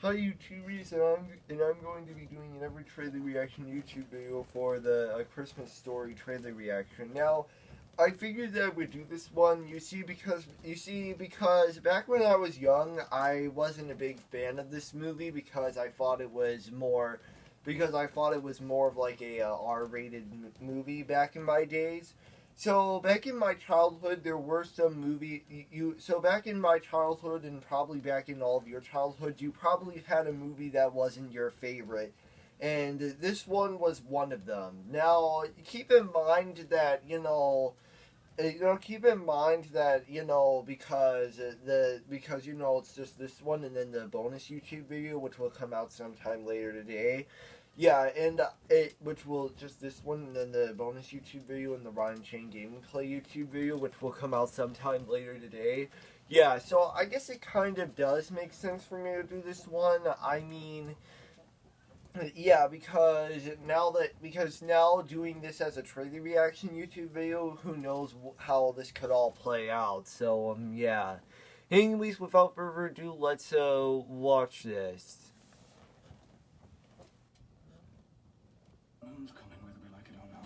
Hi YouTubers, and I'm going to be doing an every trailer reaction YouTube video for the Christmas Story trailer reaction. Now, I figured that I would do this one. Because back when I was young, I wasn't a big fan of this movie because I thought it was more of like a R-rated movie back in my days. So back in my childhood, there were some movie you. So back in my childhood, and probably back in all of your childhood, you probably had a movie that wasn't your favorite, and this one was one of them. Now, keep in mind that keep in mind that because it's just this one and then the bonus YouTube video which will come out sometime later today. Yeah, and which will just this one and then the bonus YouTube video and the Ryan Chain Gaming Play YouTube video which will come out sometime later today. Yeah, so I guess it kind of does make sense for me to do this one. I mean, yeah, because now doing this as a trailer reaction YouTube video, who knows how this could all play out. So yeah. Anyways, without further ado, let's watch this. Moon's coming whether we like it or not.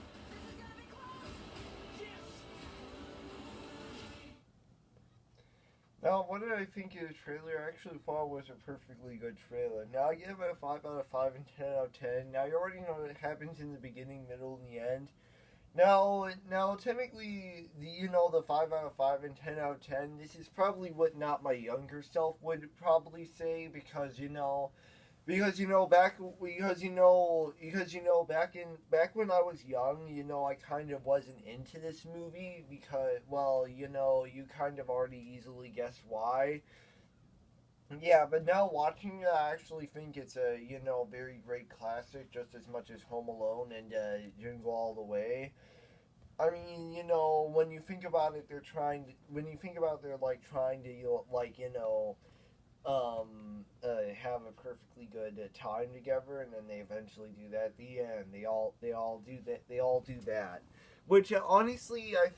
Now, what did I think of the trailer? I actually thought it was a perfectly good trailer. Now, I give it a 5 out of 5 and 10 out of 10. Now, you already know what happens in the beginning, middle, and the end. Now, technically, the 5 out of 5 and 10 out of 10, this is probably what not my younger self would probably say back when I was young, I kind of wasn't into this movie because, well, you kind of already easily guessed why. Yeah, but now watching it, I actually think it's a very great classic, just as much as Home Alone and Jingle All the Way. I mean, when you think about it, they're like trying to have a perfectly good time together, and then they eventually do that at the end. They all do that. They all do that. Which honestly, I'm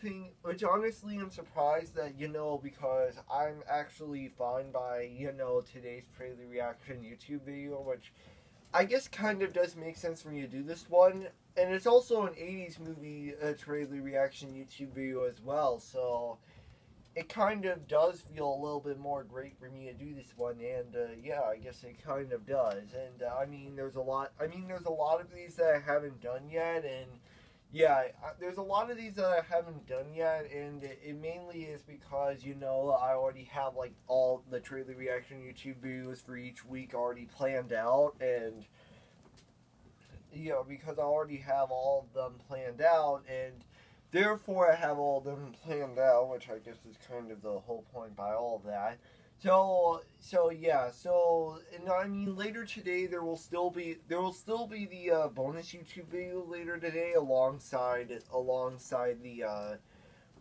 surprised that because I'm actually fine by today's trailer reaction YouTube video, which I guess kind of does make sense for me to do this one, and it's also an '80s movie trailer reaction YouTube video as well, so it kind of does feel a little bit more great for me to do this one, and yeah, I guess it kind of does. And I mean, there's a lot of these that I haven't done yet, and yeah, there's a lot of these that I haven't done yet, and it mainly is because I already have like all the trailer reaction YouTube videos for each week already planned out, and because I already have all of them planned out, and therefore, I have all of them planned out, which I guess is kind of the whole point by all of that. And I mean, later today there will still be the bonus YouTube video later today alongside the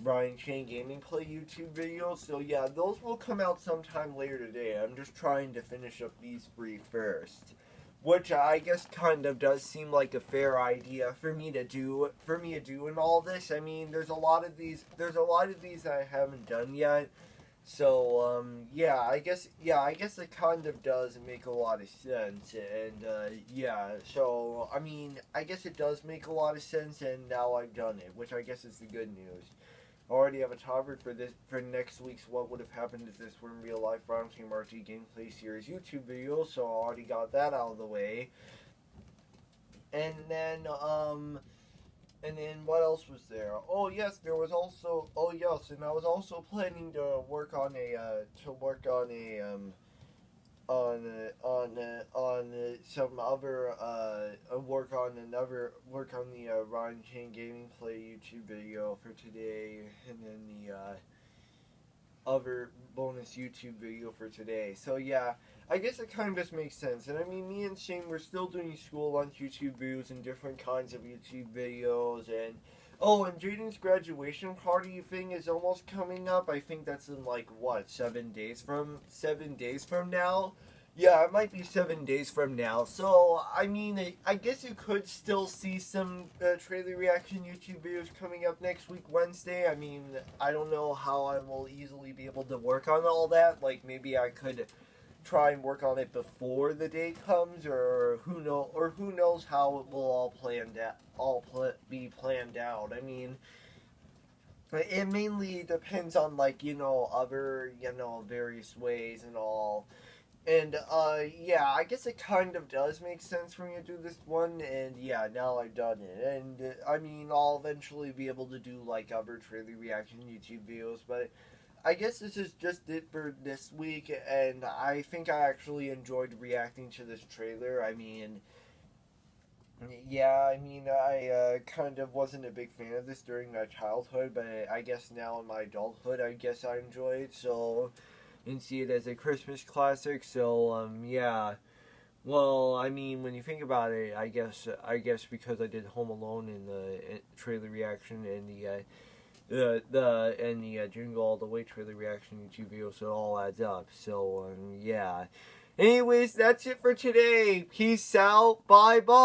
Ryan Chain Gaming Play YouTube video. So yeah, those will come out sometime later today. I'm just trying to finish up these three first, which I guess kind of does seem like a fair idea for me to do in all this. I mean, there's a lot of these that I haven't done yet. So I guess it kind of does make a lot of sense, and so I mean, I guess it does make a lot of sense, and now I've done it, which I guess is the good news. I already have a topic for next week's What Would Have Happened If This Were in Real Life Ryan Chain RT Gameplay Series YouTube video, so I already got that out of the way. And then what else was there? Oh yes, and I was also planning to work on the Ryan Chain Gaming Play YouTube video for today, and then the other bonus YouTube video for today. So yeah, I guess it kind of just makes sense. And I mean, me and Shane, we're still doing school lunch YouTube videos and different kinds of YouTube videos, and Jaden's graduation party thing is almost coming up. I think that's in like what, 7 days from now. Yeah, it might be 7 days from now. So, I mean, I guess you could still see some trailer reaction YouTube videos coming up next week, Wednesday. I mean, I don't know how I will easily be able to work on all that. Like, maybe I could try and work on it before the day comes, or who knows how it will be planned out. I mean, it mainly depends on, like, other, various ways and all. And yeah, I guess it kind of does make sense for me to do this one, and yeah, now I've done it. And I mean, I'll eventually be able to do like other trailer reaction YouTube videos, but I guess this is just it for this week, and I think I actually enjoyed reacting to this trailer. I mean, yeah, I mean, I kind of wasn't a big fan of this during my childhood, but I guess now in my adulthood, I guess I enjoy it, so, and see it as a Christmas classic, so, yeah. Well, I mean, when you think about it, I guess because I did Home Alone in the trailer reaction and the Jingle All the Way trailer reaction YouTube video, so it all adds up. So yeah. Anyways, that's it for today. Peace out. Bye bye.